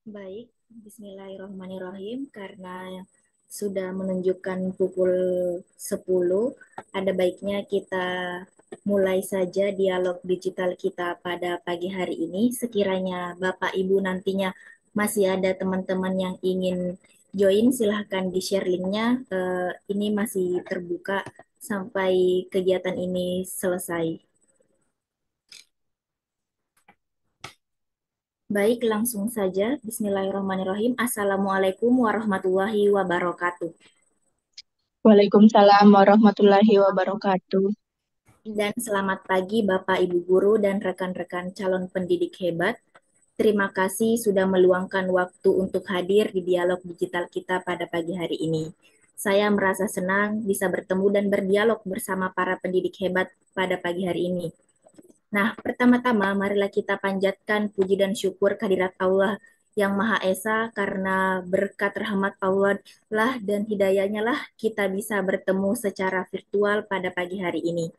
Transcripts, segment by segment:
Baik, Bismillahirrahmanirrahim. Karena sudah menunjukkan pukul 10, ada baiknya kita mulai saja dialog digital kita pada pagi hari ini. Sekiranya Bapak Ibu nantinya masih ada teman-teman yang ingin join, silahkan di-share linknya. Ini masih terbuka sampai kegiatan ini selesai. Baik, langsung saja. Bismillahirrahmanirrahim. Assalamualaikum warahmatullahi wabarakatuh. Waalaikumsalam warahmatullahi wabarakatuh. Dan selamat pagi Bapak Ibu guru dan rekan-rekan calon pendidik hebat. Terima kasih sudah meluangkan waktu untuk hadir di dialog digital kita pada pagi hari ini. Saya merasa senang bisa bertemu dan berdialog bersama para pendidik hebat pada pagi hari ini. Nah, pertama-tama marilah kita panjatkan puji dan syukur kehadirat Allah yang Maha Esa, karena berkat rahmat Allah lah dan hidayahnya lah kita bisa bertemu secara virtual pada pagi hari ini.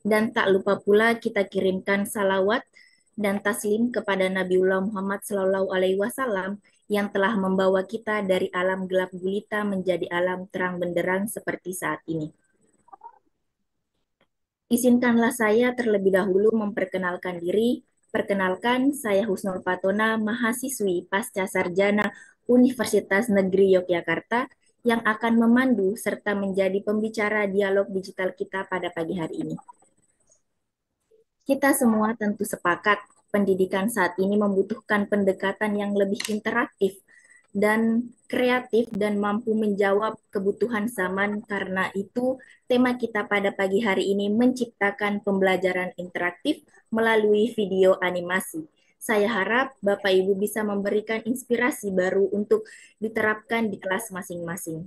Dan tak lupa pula kita kirimkan salawat dan taslim kepada Nabiullah Muhammad Sallallahu Alaihi Wasallam yang telah membawa kita dari alam gelap gulita menjadi alam terang benderang seperti saat ini. Izinkanlah saya terlebih dahulu memperkenalkan diri. Perkenalkan, saya Husnul Fatona, mahasiswi pasca sarjana Universitas Negeri Yogyakarta yang akan memandu serta menjadi pembicara dialog digital kita pada pagi hari ini. Kita semua tentu sepakat pendidikan saat ini membutuhkan pendekatan yang lebih interaktif dan kreatif dan mampu menjawab kebutuhan zaman. Karena itu, tema kita pada pagi hari ini menciptakan pembelajaran interaktif melalui video animasi. Saya harap Bapak Ibu bisa memberikan inspirasi baru untuk diterapkan di kelas masing-masing.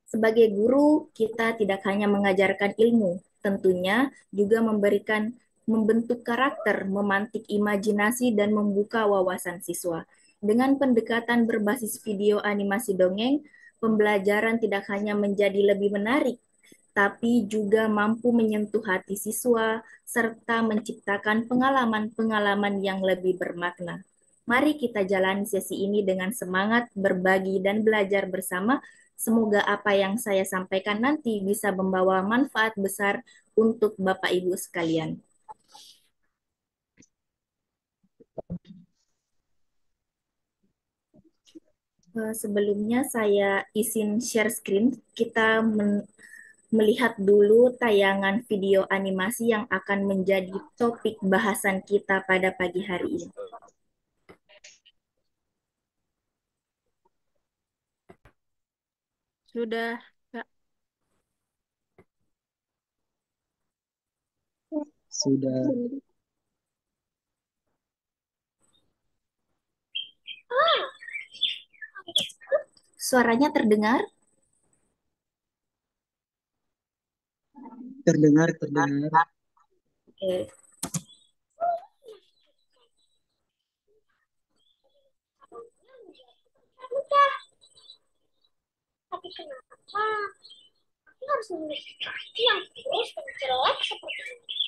Sebagai guru, kita tidak hanya mengajarkan ilmu, tentunya juga membentuk karakter, memantik imajinasi, dan membuka wawasan siswa. Dengan pendekatan berbasis video animasi dongeng, pembelajaran tidak hanya menjadi lebih menarik, tapi juga mampu menyentuh hati siswa serta menciptakan pengalaman-pengalaman yang lebih bermakna. Mari kita jalani sesi ini dengan semangat berbagi dan belajar bersama. Semoga apa yang saya sampaikan nanti bisa membawa manfaat besar untuk Bapak Ibu sekalian. Sebelumnya saya izin share screen. Kita melihat dulu tayangan video animasi yang akan menjadi topik bahasan kita pada pagi hari ini. Sudah, Kak. Sudah Suaranya terdengar? terdengar, terdengar. Oke. Tapi kenapa aku harus memiliki kaki yang kurus dan jelek seperti ini?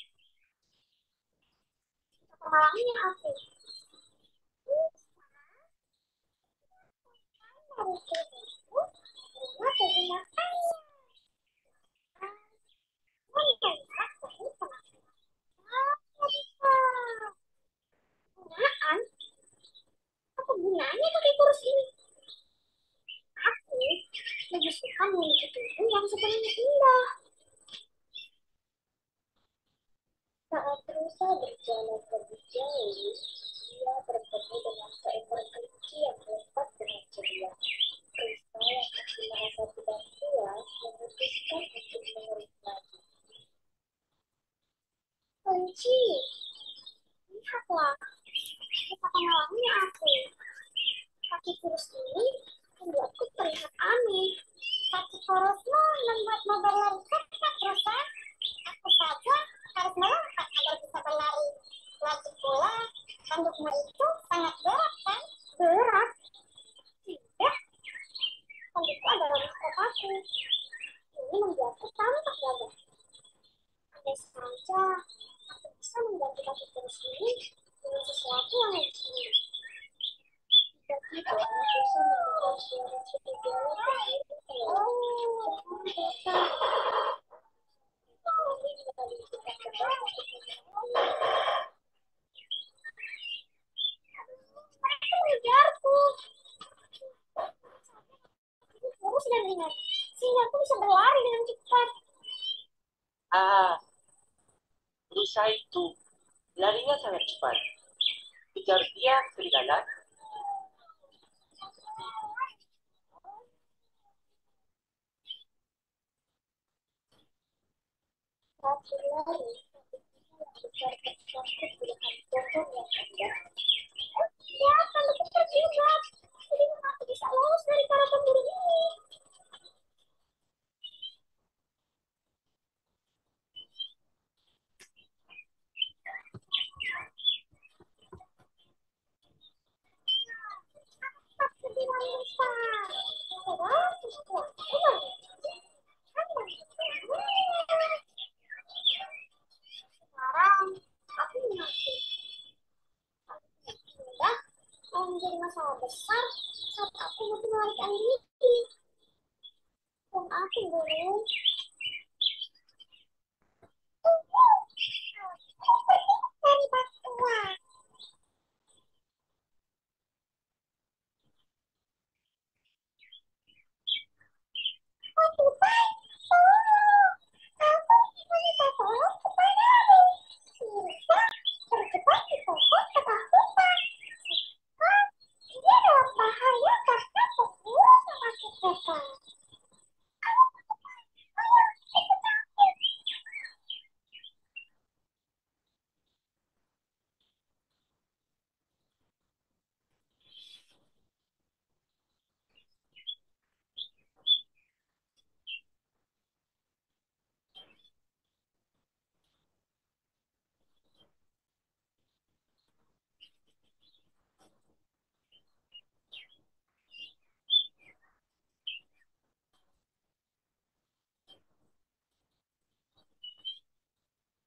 Kepalanya aku. Harus diriku, karena menggunakannya. Oh iya, aku penggunaan. Apa gunanya pakai kurus ini? Aku lebih suka memiliki tubuh yang sepenuhnya indah. Saat Rusa berjalan lebih jauh, dia bertemu dengan seekor kelinci yang lompat dengan ceria. Rusa yang masih merasa tidak puas memutuskan untuk mengerik lagi. Kelinci, lihatlah, betapa malamnya aku. Kaki kurus ini membuatku terlihat aneh. Kaki kurusmu membuatmu berlari cepat, Rusa. Aku saja harus melompat agar bisa berlari. Lagi pula, tandukmu itu sangat berat, kan? Berat? Tidak, tandukku adalah mahkotaku. Ini membuatku tampak gagah. Andai saja aku bisa mengganti kaki kurus ini dengan sesuatu yang lebih indah. Ah, rusa itu larinya sangat cepat. Kejar dia, serigala.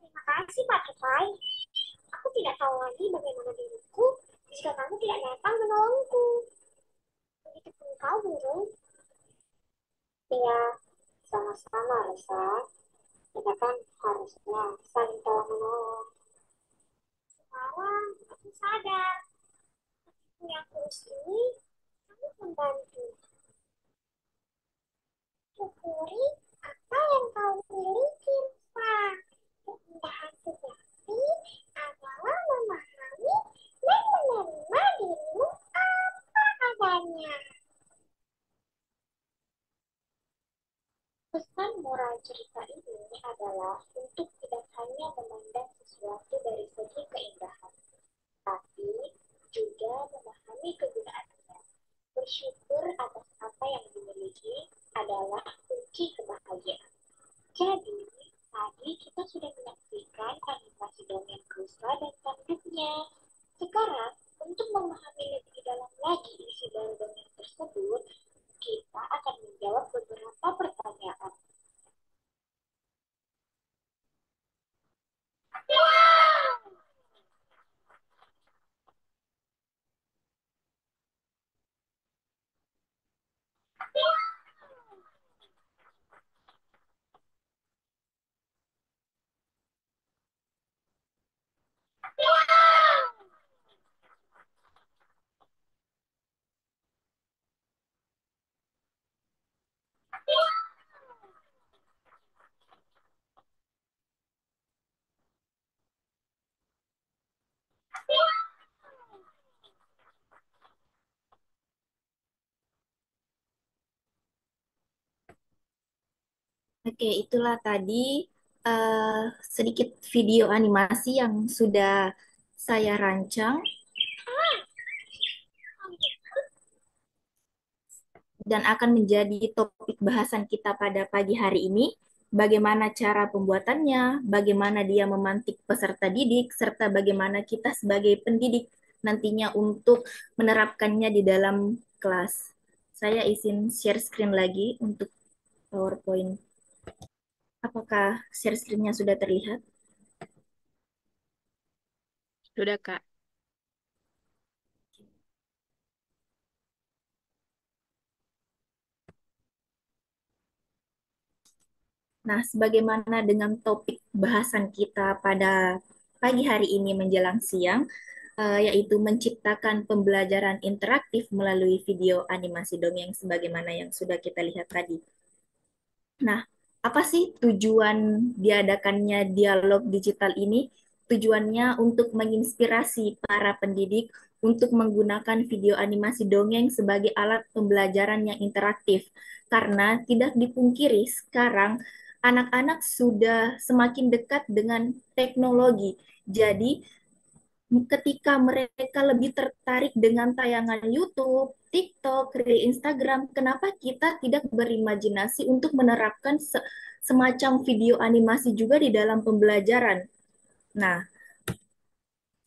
Terima kasih, Pak Tupai. Aku tidak tahu lagi bagaimana diriku jika kamu tidak datang menolongku. Begitupun kau, burung. Ya, sama-sama, Resa. Kita kan harusnya saling tolong-menolong. Sekarang aku sadar, punya kurus ini sangat membantu. Syukuri apa yang kau miliki, Pak. Keindahan sejati adalah memahami dan menerima dirimu apa adanya. Pesan moral cerita ini adalah untuk tidak hanya memandang sesuatu dari segi keindahan, tapi juga memahami kegunaannya. Bersyukur atas apa yang dimiliki adalah kunci kebahagiaan. Jadi, tadi kita sudah menyaksikan animasi dongeng rusa dan tanduknya. Sekarang, untuk memahami lebih dalam lagi isi dari dongeng tersebut, kita akan menjawab beberapa pertanyaan. Oke, itulah tadi eh, sedikit video animasi yang sudah saya rancang dan akan menjadi topik bahasan kita pada pagi hari ini. Bagaimana cara pembuatannya, bagaimana dia memantik peserta didik, serta bagaimana kita sebagai pendidik nantinya untuk menerapkannya di dalam kelas. Saya izin share screen lagi untuk PowerPoint. Apakah share screen-nya sudah terlihat? Sudah, Kak. Nah, sebagaimana dengan topik bahasan kita pada pagi hari ini menjelang siang, yaitu menciptakan pembelajaran interaktif melalui video animasi dongeng sebagaimana yang sudah kita lihat tadi. Nah, apa sih tujuan diadakannya dialog digital ini? Tujuannya untuk menginspirasi para pendidik untuk menggunakan video animasi dongeng sebagai alat pembelajaran yang interaktif. Karena tidak dipungkiri sekarang anak-anak sudah semakin dekat dengan teknologi. Jadi, ketika mereka lebih tertarik dengan tayangan YouTube, TikTok, Reel Instagram, kenapa kita tidak berimajinasi untuk menerapkan semacam video animasi juga di dalam pembelajaran? Nah,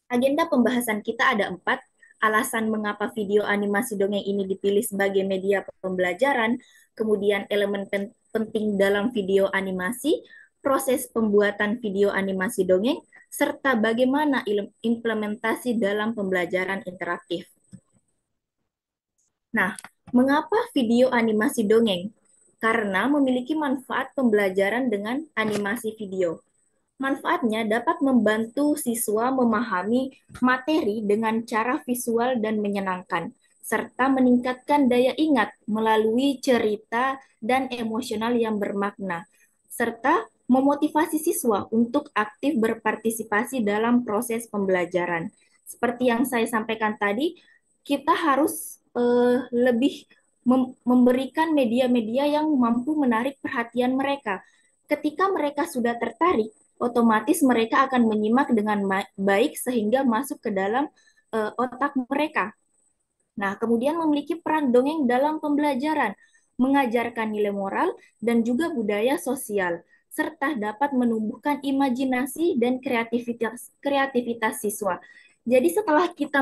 agenda pembahasan kita ada 4. Alasan mengapa video animasi dongeng ini dipilih sebagai media pembelajaran, kemudian elemen penting dalam video animasi, proses pembuatan video animasi dongeng, serta bagaimana implementasi dalam pembelajaran interaktif. Nah, mengapa video animasi dongeng? Karena memiliki manfaat pembelajaran dengan animasi video. Manfaatnya dapat membantu siswa memahami materi dengan cara visual dan menyenangkan, serta meningkatkan daya ingat melalui cerita dan emosional yang bermakna, serta memotivasi siswa untuk aktif berpartisipasi dalam proses pembelajaran. Seperti yang saya sampaikan tadi, kita harus lebih memberikan media-media yang mampu menarik perhatian mereka. Ketika mereka sudah tertarik, otomatis mereka akan menyimak dengan baik sehingga masuk ke dalam otak mereka. Nah, kemudian memiliki peran dongeng dalam pembelajaran, mengajarkan nilai moral dan juga budaya sosial, serta dapat menumbuhkan imajinasi dan kreativitas siswa. Jadi setelah kita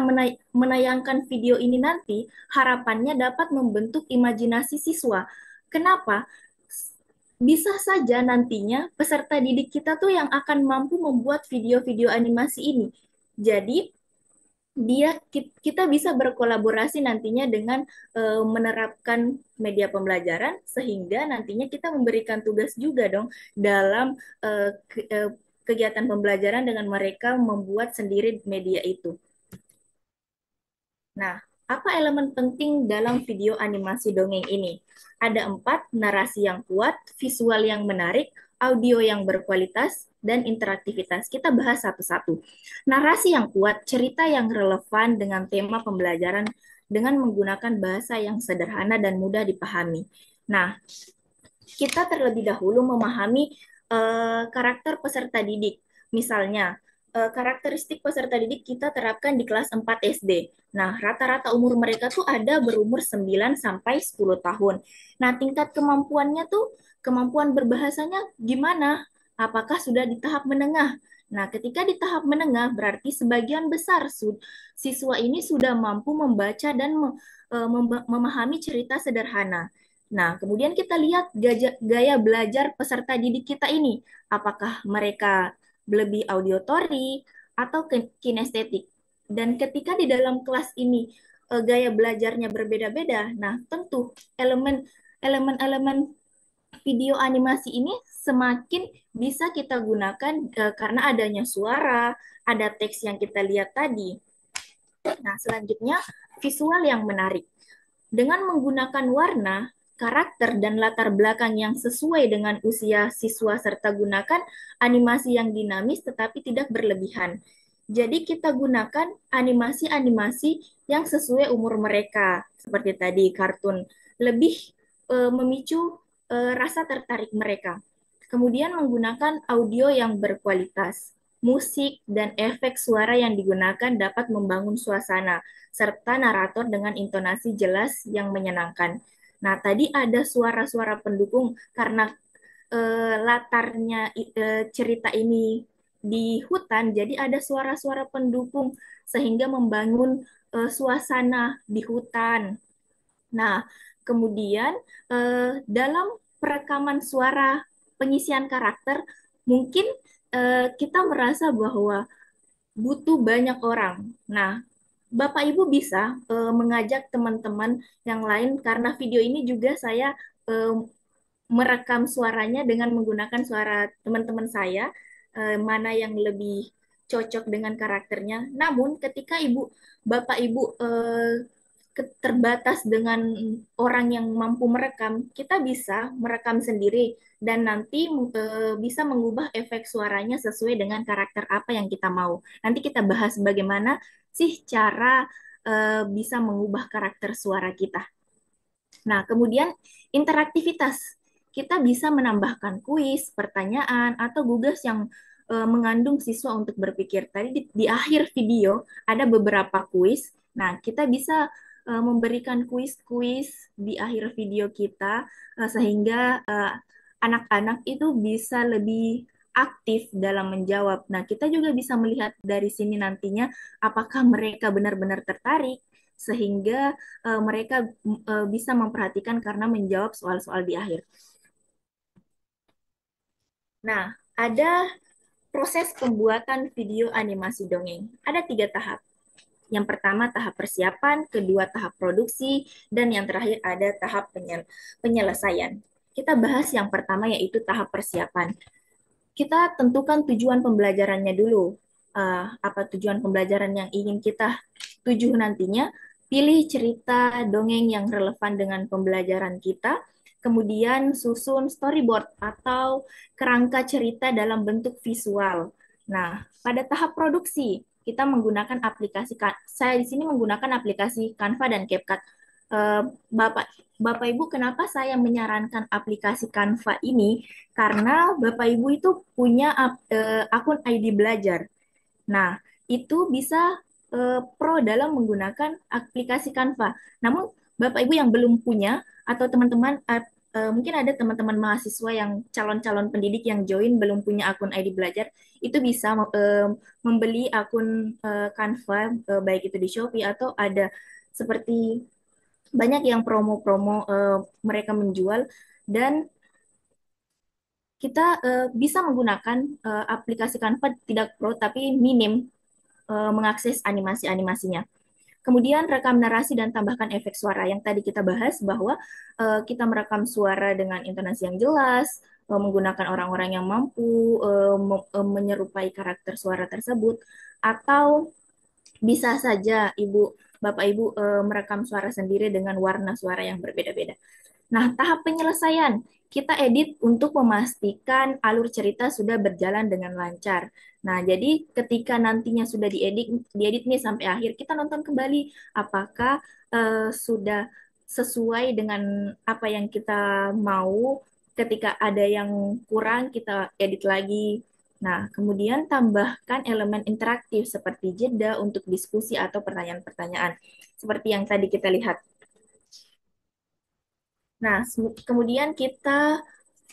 menayangkan video ini nanti, harapannya dapat membentuk imajinasi siswa. Kenapa? Bisa saja nantinya peserta didik kita tuh yang akan mampu membuat video-video animasi ini. Jadi kita bisa berkolaborasi nantinya dengan menerapkan media pembelajaran sehingga nantinya kita memberikan tugas juga dong dalam kegiatan pembelajaran dengan mereka membuat sendiri media itu. Nah, apa elemen penting dalam video animasi dongeng ini? Ada 4, narasi yang kuat, visual yang menarik, audio yang berkualitas, dan interaktivitas. Kita bahas satu-satu. Narasi yang kuat, cerita yang relevan dengan tema pembelajaran dengan menggunakan bahasa yang sederhana dan mudah dipahami. Nah, kita terlebih dahulu memahami karakter peserta didik. Misalnya, karakteristik peserta didik kita terapkan di kelas 4 SD. Nah, rata-rata umur mereka tuh ada berumur 9 sampai 10 tahun. Nah, tingkat kemampuannya tuh, kemampuan berbahasanya gimana? Apakah sudah di tahap menengah? Nah, ketika di tahap menengah, berarti sebagian besar siswa ini sudah mampu membaca dan memahami cerita sederhana. Nah, kemudian kita lihat gaya belajar peserta didik kita ini. Apakah mereka lebih auditory atau kinestetik? Dan ketika di dalam kelas ini gaya belajarnya berbeda-beda, nah tentu elemen-elemen video animasi ini semakin bisa kita gunakan karena adanya suara, ada teks yang kita lihat tadi. Nah, selanjutnya visual yang menarik. Dengan menggunakan warna, karakter, dan latar belakang yang sesuai dengan usia siswa serta gunakan animasi yang dinamis tetapi tidak berlebihan. Jadi kita gunakan animasi-animasi yang sesuai umur mereka. Seperti tadi kartun lebih memicu rasa tertarik mereka. Kemudian menggunakan audio yang berkualitas. Musik dan efek suara yang digunakan dapat membangun suasana serta narator dengan intonasi jelas yang menyenangkan. Nah, tadi ada suara-suara pendukung karena latarnya cerita ini di hutan, jadi ada suara-suara pendukung sehingga membangun suasana di hutan. Nah, kemudian dalam perekaman suara pengisian karakter, mungkin kita merasa bahwa butuh banyak orang. Nah, Bapak Ibu bisa mengajak teman-teman yang lain karena video ini juga saya merekam suaranya dengan menggunakan suara teman-teman saya, mana yang lebih cocok dengan karakternya. Namun ketika bapak ibu terbatas dengan orang yang mampu merekam, kita bisa merekam sendiri dan nanti bisa mengubah efek suaranya sesuai dengan karakter apa yang kita mau. Nanti kita bahas bagaimana sih cara bisa mengubah karakter suara kita. Nah, kemudian interaktivitas. Kita bisa menambahkan kuis, pertanyaan, atau tugas yang mengandung siswa untuk berpikir. Tadi di akhir video ada beberapa kuis. Nah, kita bisa memberikan kuis-kuis di akhir video kita sehingga anak-anak itu bisa lebih aktif dalam menjawab. Nah, kita juga bisa melihat dari sini nantinya apakah mereka benar-benar tertarik sehingga mereka bisa memperhatikan karena menjawab soal-soal di akhir. Nah, ada proses pembuatan video animasi dongeng. Ada 3 tahap. Yang pertama tahap persiapan, kedua tahap produksi, dan yang terakhir ada tahap penyelesaian. Kita bahas yang pertama yaitu tahap persiapan. Kita tentukan tujuan pembelajarannya dulu. Apa tujuan pembelajaran yang ingin kita tuju nantinya? Pilih cerita dongeng yang relevan dengan pembelajaran kita, kemudian susun storyboard atau kerangka cerita dalam bentuk visual. Nah, pada tahap produksi, kita menggunakan saya di sini menggunakan aplikasi Canva dan CapCut. Bapak Bapak Ibu, kenapa saya menyarankan aplikasi Canva ini? Karena Bapak Ibu itu punya akun ID belajar. Nah, itu bisa pro dalam menggunakan aplikasi Canva. Namun, Bapak Ibu yang belum punya atau teman-teman mungkin ada teman-teman mahasiswa yang calon-calon pendidik yang join belum punya akun ID belajar, itu bisa membeli akun Canva baik itu di Shopee atau ada seperti banyak yang promo-promo mereka menjual dan kita bisa menggunakan aplikasi Canva tidak pro tapi minim mengakses animasi-animasinya. Kemudian rekam narasi dan tambahkan efek suara yang tadi kita bahas bahwa kita merekam suara dengan intonasi yang jelas, menggunakan orang-orang yang mampu menyerupai karakter suara tersebut, atau bisa saja Bapak Ibu merekam suara sendiri dengan warna suara yang berbeda-beda. Nah, tahap penyelesaian, kita edit untuk memastikan alur cerita sudah berjalan dengan lancar. Nah, jadi ketika nantinya sudah diedit nih sampai akhir, kita nonton kembali apakah sudah sesuai dengan apa yang kita mau. Ketika ada yang kurang, kita edit lagi. Nah, kemudian tambahkan elemen interaktif seperti jeda untuk diskusi atau pertanyaan-pertanyaan. Seperti yang tadi kita lihat. Nah, kemudian kita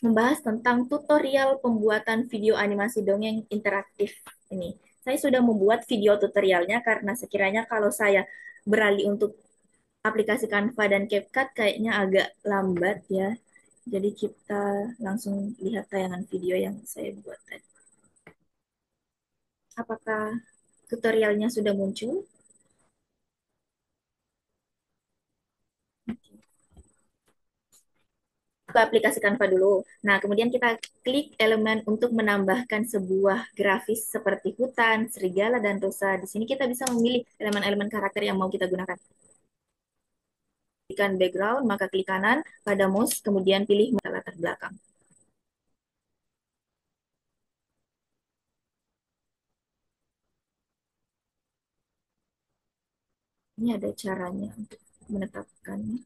membahas tentang tutorial pembuatan video animasi dongeng interaktif ini. Saya sudah membuat video tutorialnya karena sekiranya kalau saya beralih untuk aplikasi Canva dan CapCut kayaknya agak lambat ya. Jadi kita langsung lihat tayangan video yang saya buat tadi. Apakah tutorialnya sudah muncul? Ke aplikasi Canva dulu. Nah, kemudian kita klik elemen untuk menambahkan sebuah grafis seperti hutan, serigala, dan rusa. Di sini kita bisa memilih elemen-elemen karakter yang mau kita gunakan. Klikkan background, maka klik kanan pada mouse, kemudian pilih latar belakang. Ini ada caranya untuk menetapkannya.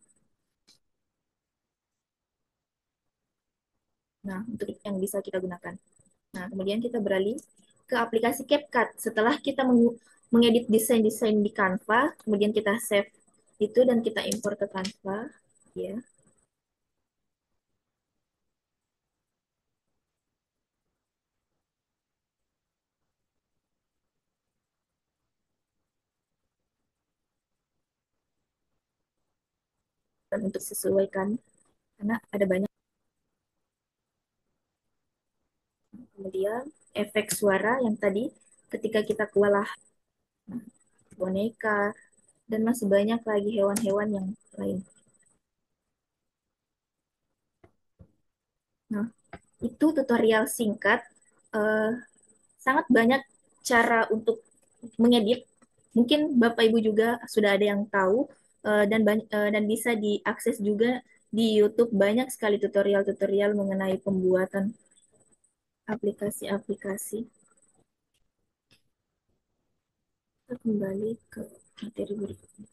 Nah, untuk yang bisa kita gunakan. Nah, kemudian kita beralih ke aplikasi CapCut. Setelah kita mengedit desain-desain di Canva, kemudian kita save itu dan kita import ke Canva, ya. Dan untuk sesuaikan karena ada banyak. Kemudian efek suara yang tadi ketika kita kewalahan, boneka, dan masih banyak lagi hewan-hewan yang lain. Nah, itu tutorial singkat. Eh, Sangat banyak cara untuk mengedit. Mungkin Bapak Ibu juga sudah ada yang tahu, dan bisa diakses juga di YouTube. Banyak sekali tutorial-tutorial mengenai pembuatan aplikasi-aplikasi. Kita kembali ke materi berikutnya.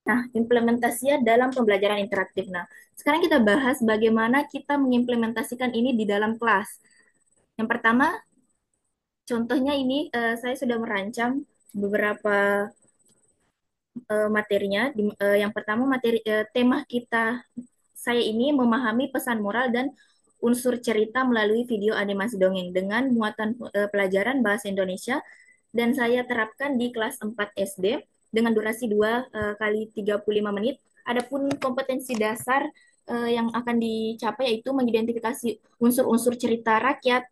Nah, implementasinya dalam pembelajaran interaktif. Nah, sekarang kita bahas bagaimana kita mengimplementasikan ini di dalam kelas. Yang pertama, contohnya ini saya sudah merancang beberapa materinya. Yang pertama, tema kita saya ini memahami pesan moral dan unsur cerita melalui video animasi dongeng dengan muatan pelajaran bahasa Indonesia, dan saya terapkan di kelas 4 SD dengan durasi 2 kali 35 menit. Adapun kompetensi dasar yang akan dicapai yaitu mengidentifikasi unsur-unsur cerita rakyat,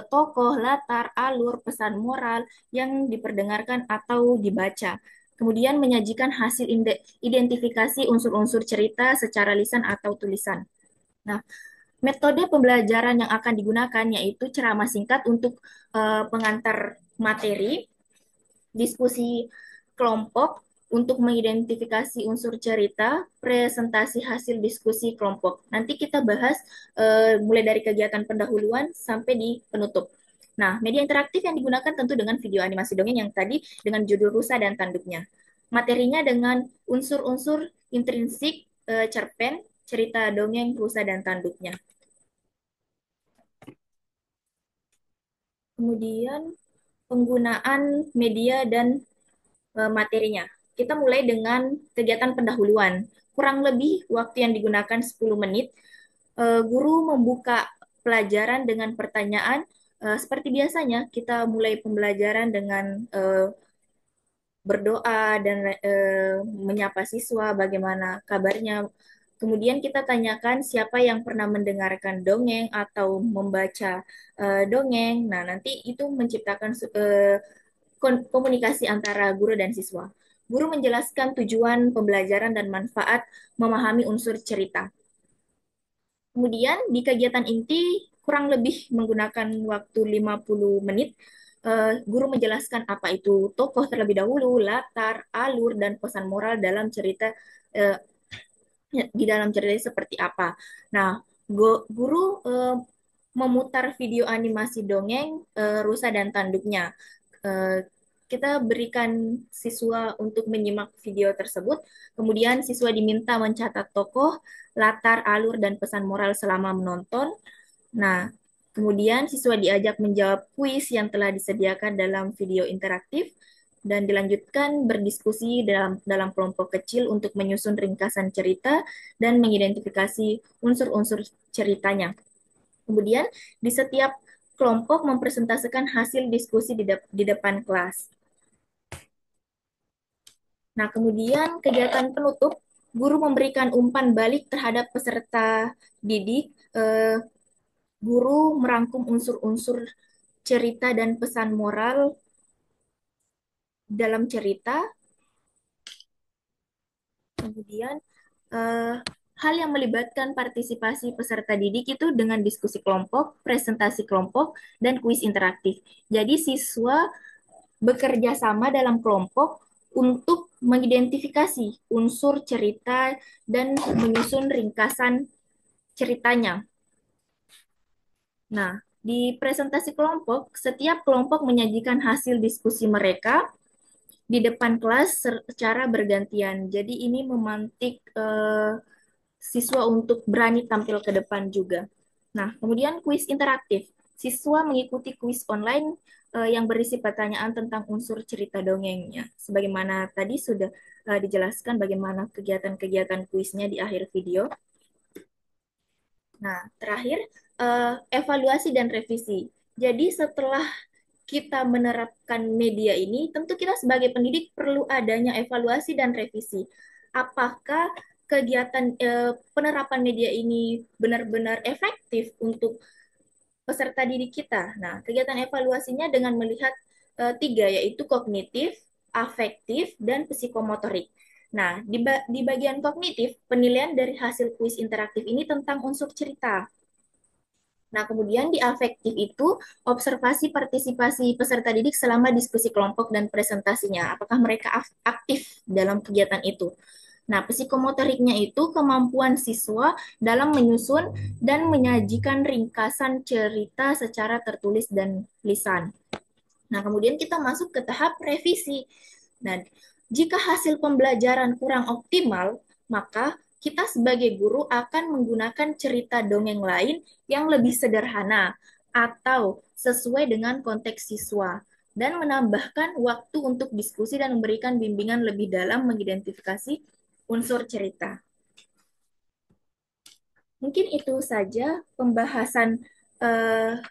tokoh, latar, alur, pesan moral yang diperdengarkan atau dibaca. Kemudian menyajikan hasil identifikasi unsur-unsur cerita secara lisan atau tulisan. Nah, metode pembelajaran yang akan digunakan yaitu ceramah singkat untuk pengantar materi, diskusi kelompok untuk mengidentifikasi unsur cerita, presentasi hasil diskusi kelompok. Nanti kita bahas mulai dari kegiatan pendahuluan sampai di penutup. Nah, media interaktif yang digunakan tentu dengan video animasi dongeng yang tadi dengan judul Rusa dan Tanduknya. Materinya dengan unsur-unsur intrinsik, cerpen, cerita dongeng, Rusa dan Tanduknya. Kemudian penggunaan media dan materinya. Kita mulai dengan kegiatan pendahuluan. Kurang lebih waktu yang digunakan 10 menit. Guru membuka pelajaran dengan pertanyaan. Seperti biasanya, kita mulai pembelajaran dengan berdoa dan menyapa siswa, bagaimana kabarnya. Kemudian kita tanyakan siapa yang pernah mendengarkan dongeng atau membaca dongeng. Nah, nanti itu menciptakan komunikasi antara guru dan siswa. Guru menjelaskan tujuan pembelajaran dan manfaat memahami unsur cerita. Kemudian di kegiatan inti kurang lebih menggunakan waktu 50 menit. Guru menjelaskan apa itu tokoh terlebih dahulu, latar, alur, dan pesan moral dalam cerita, eh, di dalam cerita seperti apa. Nah, guru memutar video animasi dongeng Rusa dan Tanduknya. Eh, Kita berikan siswa untuk menyimak video tersebut. Kemudian siswa diminta mencatat tokoh, latar, alur, dan pesan moral selama menonton. Nah, kemudian siswa diajak menjawab kuis yang telah disediakan dalam video interaktif dan dilanjutkan berdiskusi dalam kelompok kecil untuk menyusun ringkasan cerita dan mengidentifikasi unsur-unsur ceritanya. Kemudian di setiap kelompok mempresentasikan hasil diskusi di depan kelas. Nah, kemudian kegiatan penutup, guru memberikan umpan balik terhadap peserta didik. Guru merangkum unsur-unsur cerita dan pesan moral dalam cerita. Kemudian hal yang melibatkan partisipasi peserta didik itu dengan diskusi kelompok, presentasi kelompok, dan kuis interaktif. Jadi siswa bekerja sama dalam kelompok untuk mengidentifikasi unsur cerita dan menyusun ringkasan ceritanya. Nah, di presentasi kelompok, setiap kelompok menyajikan hasil diskusi mereka di depan kelas secara bergantian. Jadi ini memantik siswa untuk berani tampil ke depan juga. Nah, kemudian kuis interaktif. Siswa mengikuti kuis online yang berisi pertanyaan tentang unsur cerita dongengnya. Sebagaimana tadi sudah dijelaskan bagaimana kegiatan-kegiatan kuisnya di akhir video. Nah, terakhir, evaluasi dan revisi. Jadi setelah kita menerapkan media ini, tentu kita sebagai pendidik perlu adanya evaluasi dan revisi. Apakah kegiatan penerapan media ini benar-benar efektif untuk peserta didik kita. Nah, kegiatan evaluasinya dengan melihat tiga, yaitu kognitif, afektif, dan psikomotorik. Nah, di bagian kognitif, penilaian dari hasil kuis interaktif ini tentang unsur cerita. Nah, kemudian di afektif itu observasi partisipasi peserta didik selama diskusi kelompok dan presentasinya. Apakah mereka aktif dalam kegiatan itu? Nah, psikomotoriknya itu kemampuan siswa dalam menyusun dan menyajikan ringkasan cerita secara tertulis dan lisan. Nah, kemudian kita masuk ke tahap revisi. Nah, jika hasil pembelajaran kurang optimal, maka kita sebagai guru akan menggunakan cerita dongeng lain yang lebih sederhana atau sesuai dengan konteks siswa dan menambahkan waktu untuk diskusi dan memberikan bimbingan lebih dalam mengidentifikasi unsur cerita. Mungkin itu saja pembahasan eh,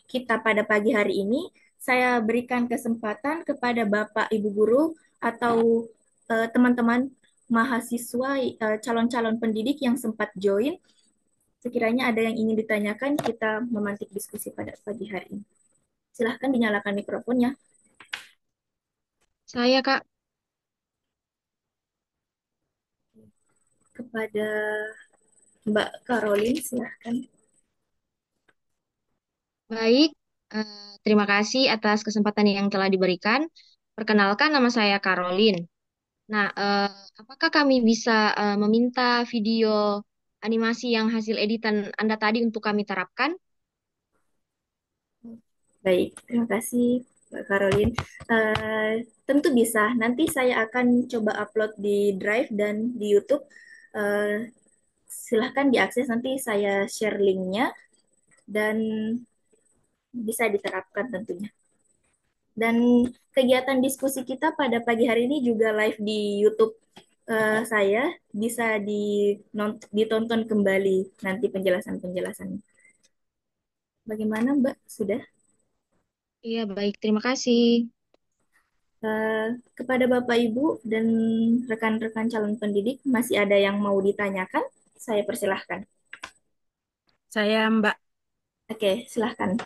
kita pada pagi hari ini. Saya berikan kesempatan kepada Bapak Ibu guru atau teman-teman mahasiswa calon-calon pendidik yang sempat join. Sekiranya ada yang ingin ditanyakan, kita memantik diskusi pada pagi hari ini. Silahkan dinyalakan mikrofonnya. Saya, Kak. Kepada Mbak Caroline, silahkan. Baik, terima kasih atas kesempatan yang telah diberikan. Perkenalkan, nama saya Caroline. Nah, apakah kami bisa meminta video animasi yang hasil editan Anda tadi untuk kami terapkan? Baik, terima kasih Mbak Caroline. Tentu bisa. Nanti saya akan coba upload di Drive dan di YouTube. Silahkan diakses, nanti saya share linknya dan bisa diterapkan tentunya. Dan kegiatan diskusi kita pada pagi hari ini juga live di YouTube saya, bisa ditonton kembali nanti penjelasan-penjelasannya. Bagaimana Mbak? Sudah? Iya, baik. Terima kasih. Kepada Bapak Ibu dan rekan-rekan calon pendidik, masih ada yang mau ditanyakan? Saya persilahkan. Saya Mbak. Oke, silahkan.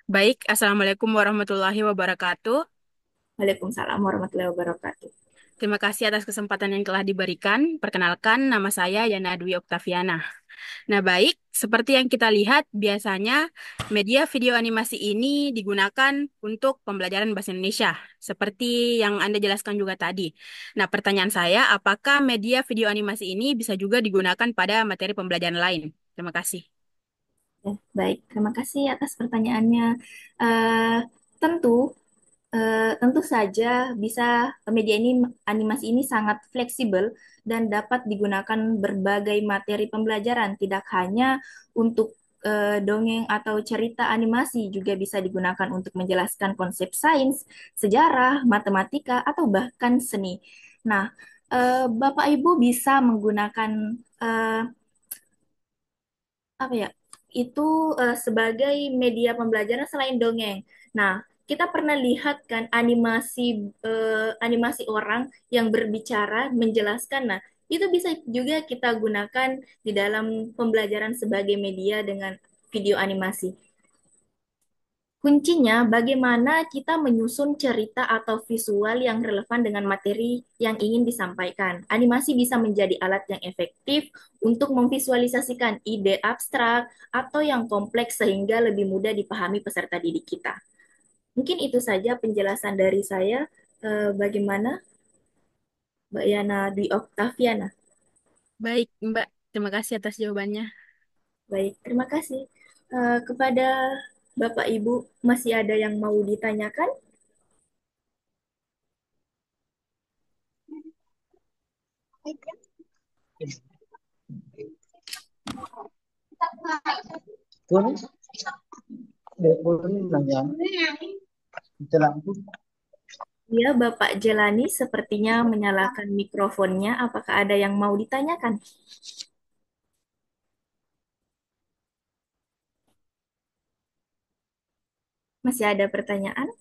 Baik, Assalamualaikum warahmatullahi wabarakatuh. Waalaikumsalam warahmatullahi wabarakatuh. Terima kasih atas kesempatan yang telah diberikan. Perkenalkan, nama saya Yana Dwi Oktaviana. Nah, baik, seperti yang kita lihat, biasanya media video animasi ini digunakan untuk pembelajaran bahasa Indonesia, seperti yang Anda jelaskan juga tadi. Nah, pertanyaan saya, apakah media video animasi ini bisa juga digunakan pada materi pembelajaran lain? Terima kasih. Baik, terima kasih atas pertanyaannya. Eh, tentu, tentu saja bisa media ini animasi ini sangat fleksibel dan dapat digunakan berbagai materi pembelajaran, tidak hanya untuk dongeng atau cerita animasi, juga bisa digunakan untuk menjelaskan konsep sains, sejarah, matematika, atau bahkan seni. Nah, Bapak Ibu bisa menggunakan eh, apa ya, itu sebagai media pembelajaran selain dongeng. Nah, kita pernah lihat kan animasi orang yang berbicara menjelaskan. Nah, itu bisa juga kita gunakan di dalam pembelajaran sebagai media dengan video animasi. Kuncinya bagaimana kita menyusun cerita atau visual yang relevan dengan materi yang ingin disampaikan. Animasi bisa menjadi alat yang efektif untuk memvisualisasikan ide abstrak atau yang kompleks sehingga lebih mudah dipahami peserta didik kita. Mungkin itu saja penjelasan dari saya. Bagaimana Mbak Yana Dwi Oktaviana? Baik, Mbak. Terima kasih atas jawabannya. Baik, terima kasih. Kepada Bapak Ibu, masih ada yang mau ditanyakan? Boleh, boleh nanya. Itulah aku. Ya, Bapak Jelani sepertinya menyalakan mikrofonnya. Apakah ada yang mau ditanyakan? Masih ada pertanyaan?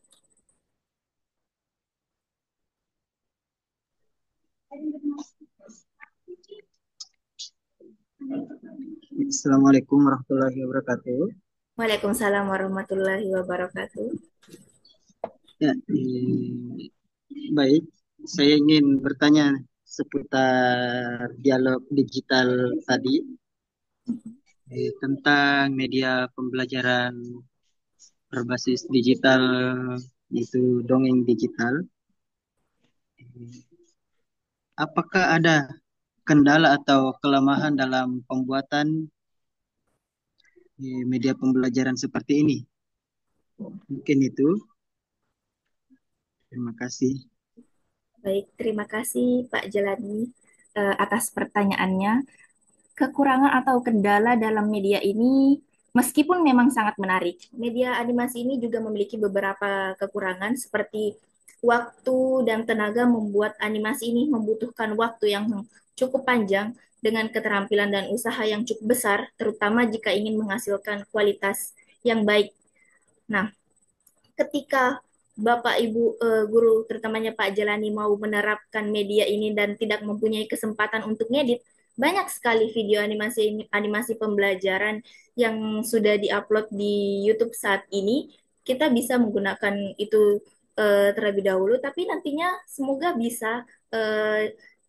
Assalamualaikum warahmatullahi wabarakatuh. Waalaikumsalam warahmatullahi wabarakatuh. Ya, baik. Saya ingin bertanya seputar dialog digital tadi tentang media pembelajaran berbasis digital, itu dongeng digital. Apakah ada kendala atau kelemahan dalam pembuatan media pembelajaran seperti ini? Mungkin itu. Terima kasih. Baik, terima kasih Pak Jelani atas pertanyaannya. Kekurangan atau kendala dalam media ini, meskipun memang sangat menarik, media animasi ini juga memiliki beberapa kekurangan seperti waktu dan tenaga. Membuat animasi ini membutuhkan waktu yang cukup panjang dengan keterampilan dan usaha yang cukup besar, terutama jika ingin menghasilkan kualitas yang baik. Nah, ketika Bapak Ibu guru, terutamanya Pak Jalani, mau menerapkan media ini dan tidak mempunyai kesempatan untuk ngedit, banyak sekali video animasi animasi pembelajaran yang sudah diupload di YouTube saat ini. Kita bisa menggunakan itu terlebih dahulu, tapi nantinya semoga bisa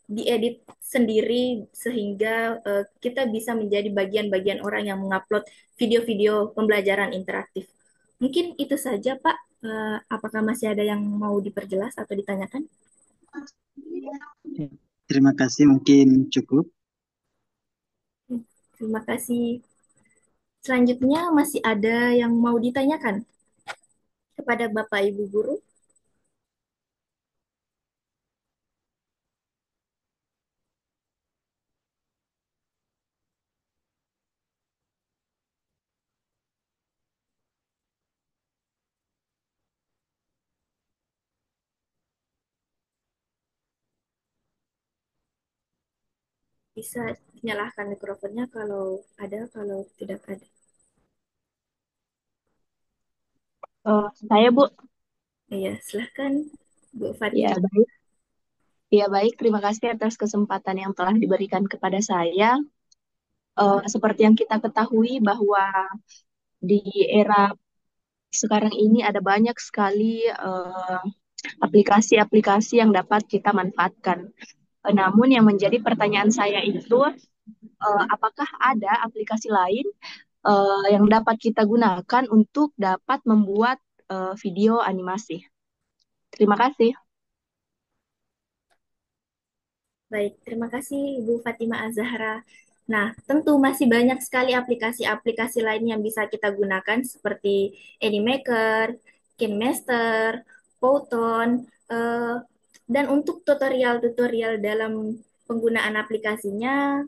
diedit sendiri sehingga kita bisa menjadi bagian-bagian orang yang mengupload video-video pembelajaran interaktif. Mungkin itu saja, Pak. Apakah masih ada yang mau diperjelas atau ditanyakan? Terima kasih, mungkin cukup. Terima kasih. Selanjutnya masih ada yang mau ditanyakan kepada Bapak Ibu guru? Bisa nyalakan mikrofonnya kalau ada, kalau tidak ada. Saya Bu, Iya, silahkan Bu ya Fatima. baik, ya baik. Terima kasih atas kesempatan yang telah diberikan kepada saya. Seperti yang kita ketahui bahwa di era sekarang ini ada banyak sekali aplikasi-aplikasi yang dapat kita manfaatkan. Namun yang menjadi pertanyaan saya itu, apakah ada aplikasi lain yang dapat kita gunakan untuk dapat membuat video animasi? Terima kasih. Baik, terima kasih Ibu Fatima Azahra. Nah, tentu masih banyak sekali aplikasi-aplikasi lain yang bisa kita gunakan seperti Animaker, KineMaster, Photon, dan untuk tutorial-tutorial dalam penggunaan aplikasinya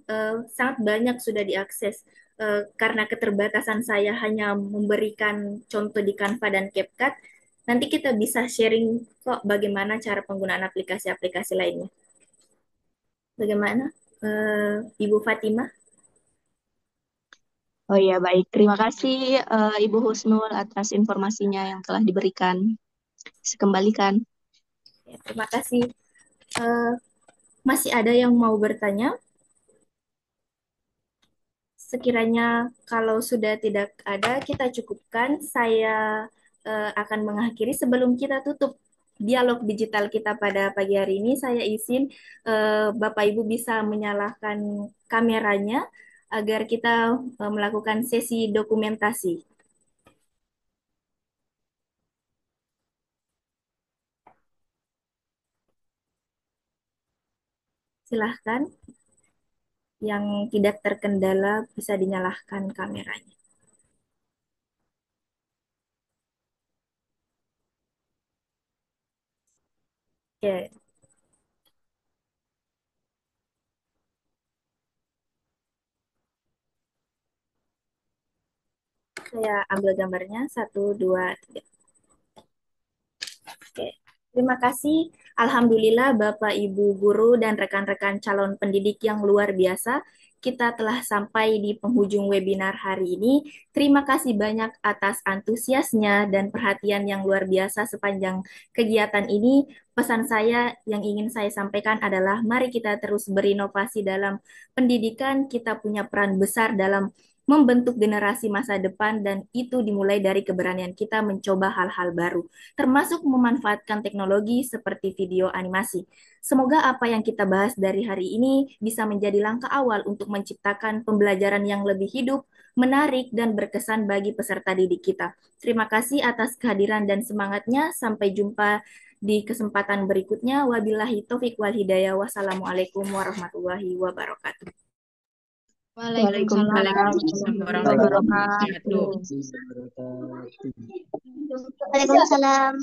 sangat banyak sudah diakses. Karena keterbatasan saya hanya memberikan contoh di Canva dan CapCut, nanti kita bisa sharing kok bagaimana cara penggunaan aplikasi-aplikasi lainnya. Bagaimana, Ibu Fatimah? Oh iya, baik. Terima kasih Ibu Husnul atas informasinya yang telah diberikan. Sekembalikan. Ya, terima kasih. Eh, Masih ada yang mau bertanya? Sekiranya kalau sudah tidak ada, kita cukupkan. Saya akan mengakhiri sebelum kita tutup dialog digital kita pada pagi hari ini. Saya izin Bapak Ibu bisa menyalakan kameranya agar kita melakukan sesi dokumentasi. Silahkan. Yang tidak terkendala bisa dinyalakan kameranya. Oke, saya ambil gambarnya. Satu, dua, tiga. Oke, terima kasih. Alhamdulillah Bapak Ibu guru dan rekan-rekan calon pendidik yang luar biasa. Kita telah sampai di penghujung webinar hari ini. Terima kasih banyak atas antusiasnya dan perhatian yang luar biasa sepanjang kegiatan ini. Pesan saya yang ingin saya sampaikan adalah mari kita terus berinovasi dalam pendidikan. Kita punya peran besar dalam membentuk generasi masa depan, dan itu dimulai dari keberanian kita mencoba hal-hal baru, termasuk memanfaatkan teknologi seperti video animasi. Semoga apa yang kita bahas dari hari ini bisa menjadi langkah awal untuk menciptakan pembelajaran yang lebih hidup, menarik, dan berkesan bagi peserta didik kita. Terima kasih atas kehadiran dan semangatnya. Sampai jumpa di kesempatan berikutnya. Wabillahi taufik wal hidayah. Wassalamualaikum warahmatullahi wabarakatuh. Waalaikumsalam Waalaikumsalam warahmatullahi warahmatullahi wabarakatuh. wabarakatuh. Wabarakatuh. Waalaikumsalam.